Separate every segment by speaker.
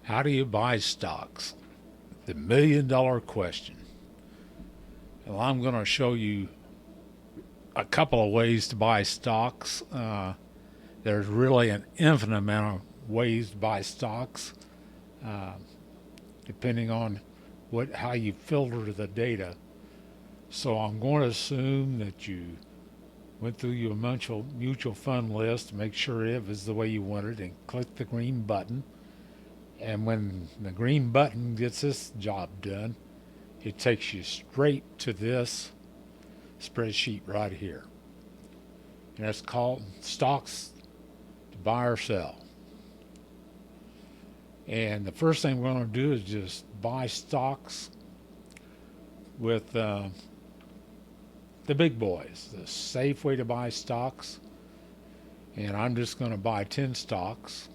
Speaker 1: How do you buy stocks? The $1 million question. Well, I'm going to show you a couple of ways to buy stocks. There's really an infinite amount of ways to buy stocks, uh, depending on how you filter the data. So I'm going to assume that you went through your mutual fund list to make sure it was the way you wanted and click the green button. And when the green button gets this job done, it takes you straight to this spreadsheet right here. And that's called stocks to buy or sell. And the first thing we're going to do is just buy stocks with the big boys, the safe way to buy stocks. And I'm just going to buy 10 stocks.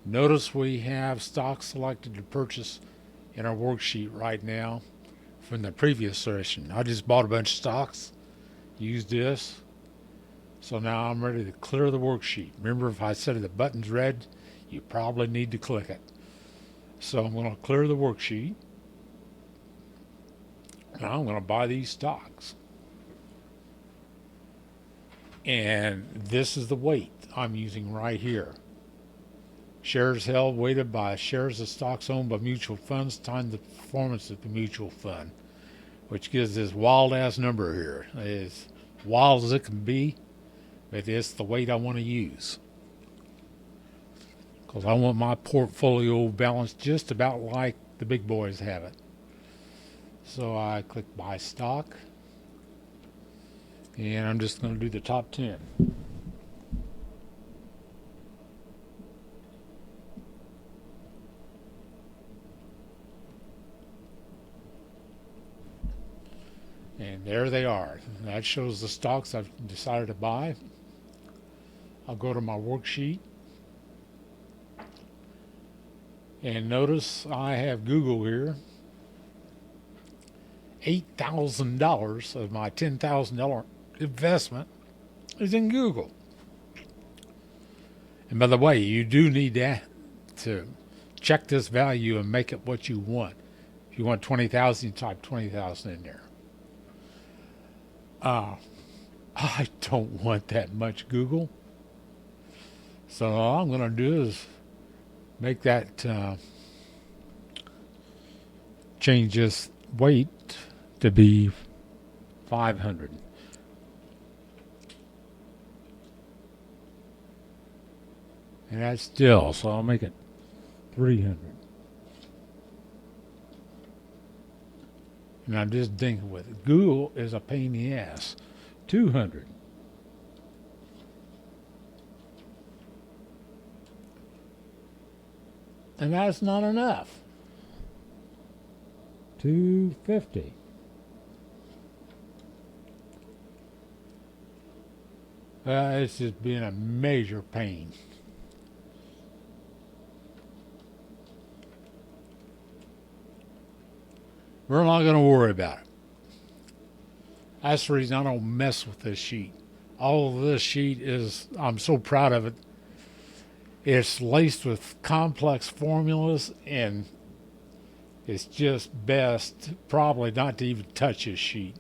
Speaker 1: Notice we have stocks selected to purchase in our worksheet right now from the previous session. I just bought a bunch of stocks, used this. So now I'm ready to clear the worksheet. Remember, if I said the button's red, you probably need to click it. So I'm going to clear the worksheet. Now I'm going to buy these stocks. And this is the weight I'm using right here. Shares held weighted by shares of stocks owned by mutual funds times the performance of the mutual fund, which gives this wild ass number here. It's wild as it can be, but it's the weight I want to use. Because I want my portfolio balanced just about like the big boys have it. So I click buy stock, and I'm just going to do the top 10. And there they are. That shows the stocks I've decided to buy. I'll go to my worksheet. And notice I have Google here. $8,000 of my $10,000 investment is in Google. And by the way, you do need to check this value and make it what you want. If you want 20,000, you type 20,000 in there. I don't want that much Google. So all I'm going to do is make that change this weight to be 500. And that's still, so I'll make it 300. And I'm just thinking with it. Google is a pain in the ass. 200. And that's not enough. 250. It's just been a major pain. We're not going to worry about it. That's the reason I don't mess with this sheet. All of this sheet is, I'm so proud of it. It's laced with complex formulas, and it's just best probably not to even touch this sheet.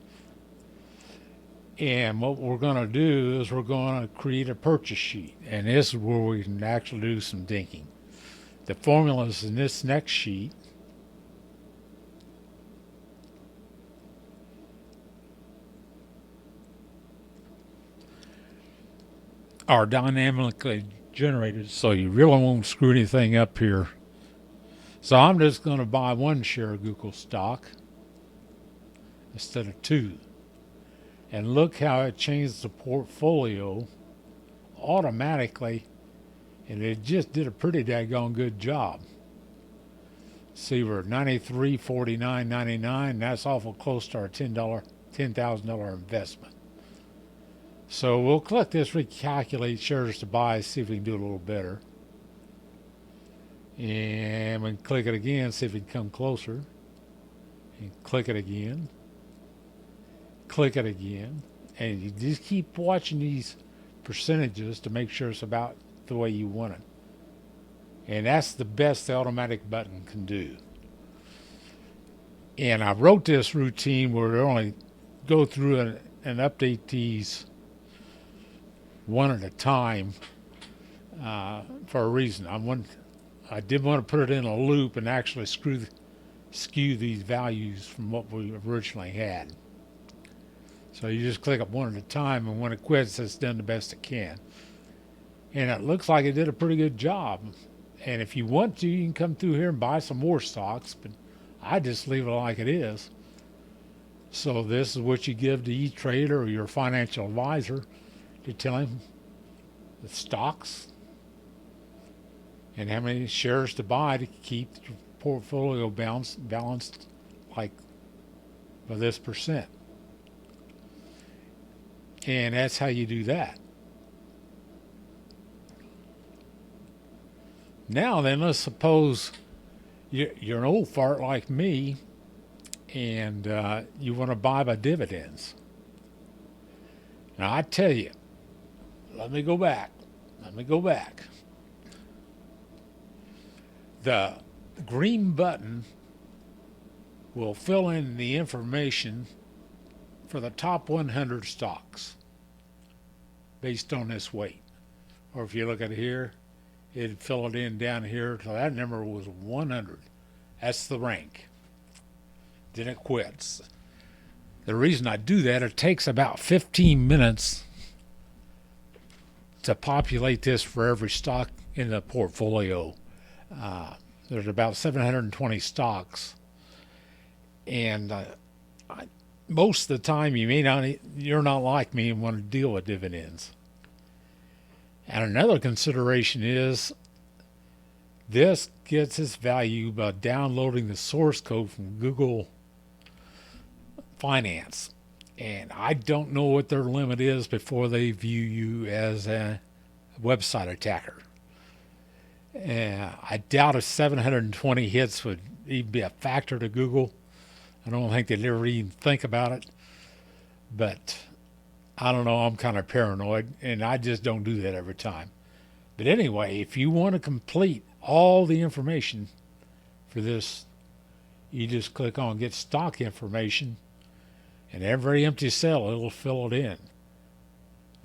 Speaker 1: And what we're going to do is we're going to create a purchase sheet. And this is where we can actually do some dinking. The formulas in this next sheet are dynamically generated, so you really won't screw anything up here. So I'm just going to buy one share of Google stock instead of two. And look how it changed the portfolio automatically, and it just did a pretty daggone good job. See, we're 93.49.99. That's awful close to our $10,000 investment. So we'll click this recalculate shares to buy, see if we can do a little better. And we can click it again, see if we can come closer. And click it again. Click it again. And you just keep watching these percentages to make sure it's about the way you want it. And that's the best the automatic button can do. And I wrote this routine where I only go through and update these one at a time for a reason. I did want to put it in a loop and actually skew these values from what we originally had. So you just click up one at a time, and when it quits, it's done the best it can. And it looks like it did a pretty good job. And if you want to, you can come through here and buy some more stocks, but I just leave it like it is. So this is what you give to E-Trader or your financial advisor to tell him the stocks and how many shares to buy to keep your portfolio balanced like by this percent. And that's how you do that. Now then, let's suppose you're an old fart like me and you want to buy by dividends. Now I tell you, let me go back. The green button will fill in the information for the top 100 stocks based on this weight. Or if you look at here, it'd fill it in down here till that number was 100. That's the rank. Then it quits. The reason I do that, it takes about 15 minutes to populate this for every stock in the portfolio. There's about 720 stocks, and most of the time you're not like me and want to deal with dividends. And another consideration is this gets its value by downloading the source code from Google Finance. And I don't know what their limit is before they view you as a website attacker. I doubt if 720 hits would even be a factor to Google. I don't think they'd ever even think about it. But I don't know, I'm kind of paranoid, and I just don't do that every time. But anyway, if you want to complete all the information for this, you just click on Get Stock Information, and every empty cell, it'll fill it in.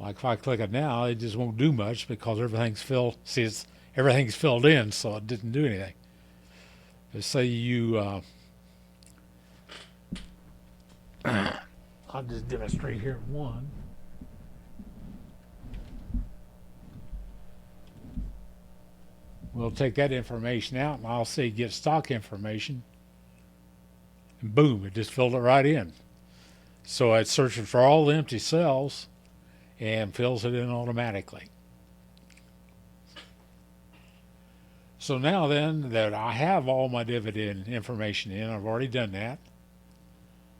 Speaker 1: Like if I click it now, it just won't do much because everything's filled. See, everything's filled in, so it didn't do anything. Let's say you, I'll just demonstrate here one. We'll take that information out, and I'll say Get Stock Information, and boom, it just filled it right in. So it's searching for all the empty cells and fills it in automatically. So now then that I have all my dividend information in, I've already done that,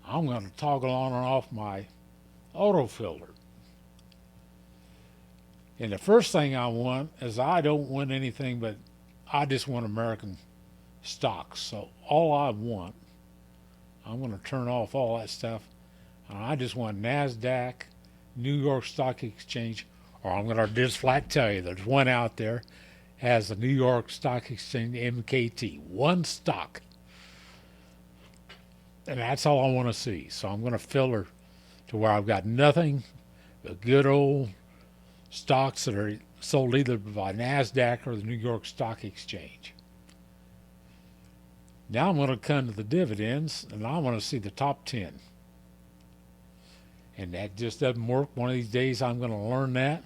Speaker 1: I'm going to toggle on and off my auto filter. And the first thing I want is I don't want anything but I just want American stocks. So all I want, I'm going to turn off all that stuff. And I just want NASDAQ, New York Stock Exchange, or I'm going to just flat tell you there's one out there has the New York Stock Exchange MKT, one stock. And that's all I want to see. So I'm going to filter to where I've got nothing but good old stocks that are sold either by NASDAQ or the New York Stock Exchange. Now I'm going to come to the dividends, and I want to see the top 10. And that just doesn't work. One of these days I'm going to learn that.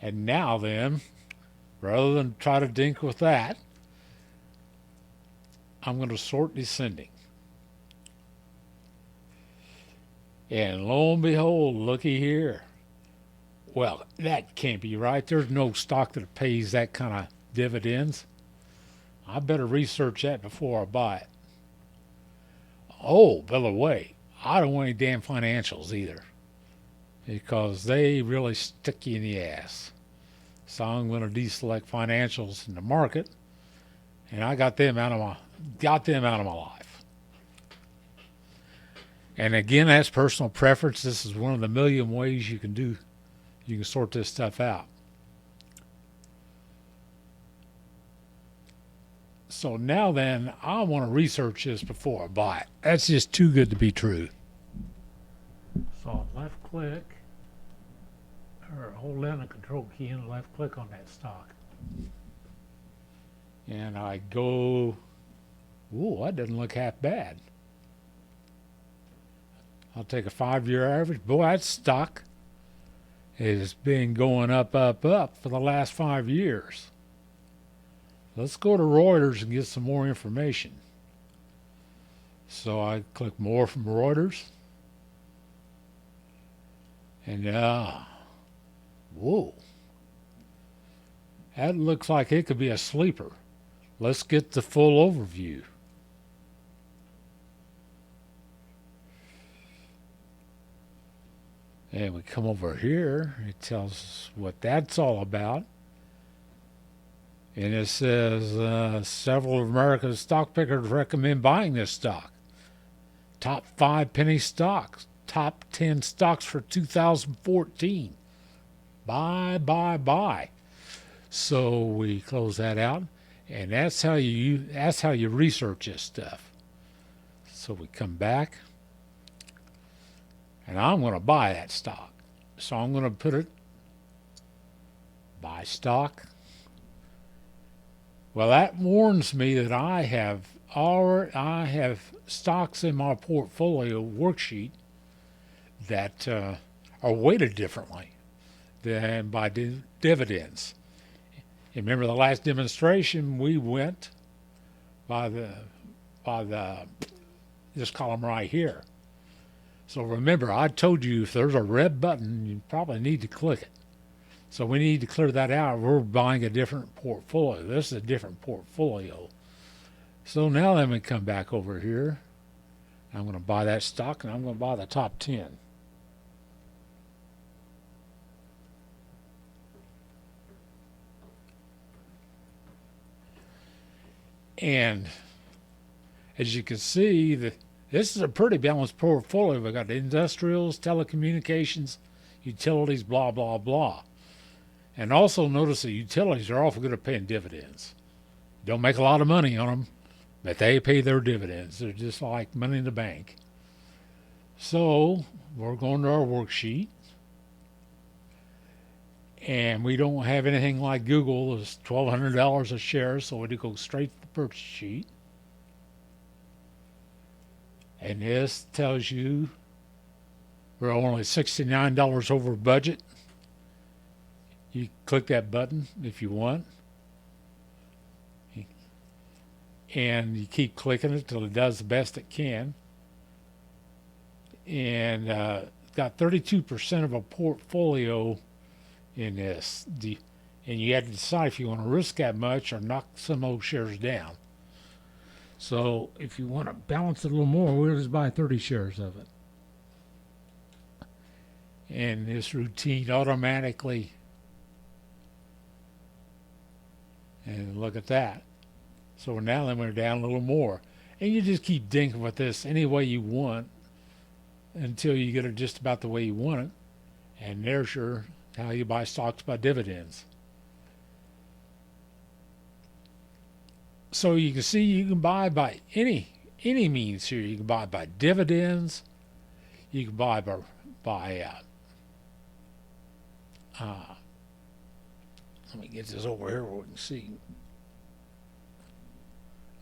Speaker 1: And now then, rather than try to dink with that, I'm going to sort descending. And lo and behold, looky here. Well, that can't be right. There's no stock that pays that kind of dividends. I better research that before I buy it. Oh, by the way, I don't want any damn financials either, because they really stick you in the ass. So I'm going to deselect financials in the market, and I got them out of my life. And again, that's personal preference. This is one of the million ways you can do You can sort this stuff out. So now then, I want to research this before I buy it. That's just too good to be true. So I'll left click, or hold down the control key and left click on that stock. And I go, ooh, that doesn't look half bad. I'll take a 5-year average. Boy, that stock has been going up, up, up for the last 5 years. Let's go to Reuters and get some more information. So I click more from Reuters. And whoa. That looks like it could be a sleeper. Let's get the full overview. And we come over here. It tells us what that's all about. And it says several of America's stock pickers recommend buying this stock. Top 5 penny stocks. Top 10 stocks for 2014. Buy. So we close that out, and that's how you research this stuff. So we come back, and I'm going to buy that stock. So I'm going to put it buy stock. Well, that warns me that I have stocks in my portfolio worksheet that are weighted differently than by dividends. You remember the last demonstration, we went by this column right here. So remember, I told you if there's a red button, you probably need to click it. So we need to clear that out. We're buying a different portfolio. This is a different portfolio. So now let me come back over here. I'm going to buy that stock, and I'm going to buy the top 10. And as you can see, this is a pretty balanced portfolio. We've got industrials, telecommunications, utilities, blah, blah, blah. And also notice that utilities are awful good at paying dividends. Don't make a lot of money on them, but they pay their dividends. They're just like money in the bank. So we're going to our worksheet. And we don't have anything like Google. It's $1,200 a share, so we go straight to the purchase sheet. And this tells you we're only $69 over budget. You click that button if you want. And you keep clicking it till it does the best it can. And got 32% of a portfolio in this. And you have to decide if you want to risk that much or knock some old shares down. So if you want to balance it a little more, we'll just buy 30 shares of it. And this routine automatically, and look at that. So now then we're down a little more. And you just keep dinking with this any way you want until you get it just about the way you want it. And there's how you buy stocks by dividends. So you can see you can buy by any means here. You can buy by dividends. You can buy by let me get this over here where we can see.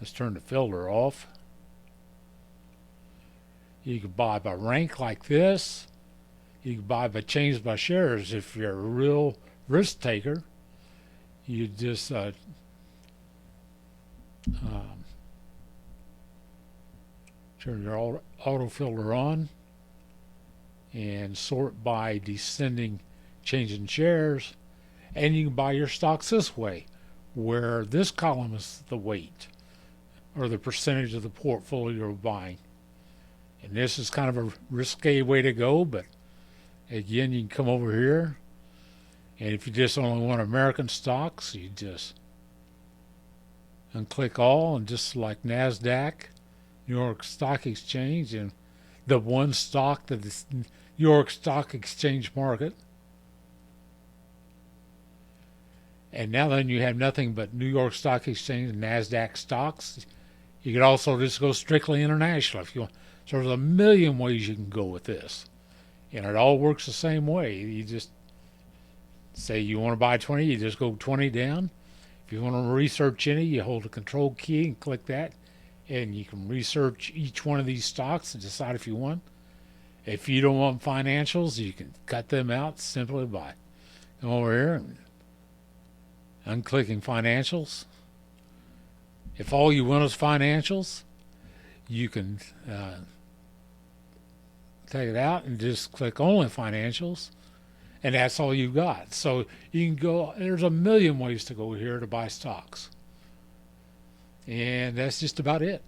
Speaker 1: Let's turn the filter off. You can buy by rank like this. You can buy by change by shares. If you're a real risk taker, you just turn your auto filter on and sort by descending change in shares, and you can buy your stocks this way, where this column is the weight or the percentage of the portfolio you're buying. And this is kind of a risque way to go, but again, you can come over here, and if you just only want American stocks, you just unclick all and just select NASDAQ, New York Stock Exchange, and the one stock that is New York Stock Exchange market. And now then you have nothing but New York Stock Exchange and NASDAQ stocks. You could also just go strictly international if you want. So there's a million ways you can go with this. And it all works the same way. You just say you want to buy 20, you just go 20 down. If you want to research any, you hold the control key and click that. And you can research each one of these stocks and decide if you want. If you don't want financials, you can cut them out simply by going over here and unclicking financials. If all you want is financials, you can take it out and just click only financials, and that's all you got. So you can go, there's a million ways to go here to buy stocks. And that's just about it.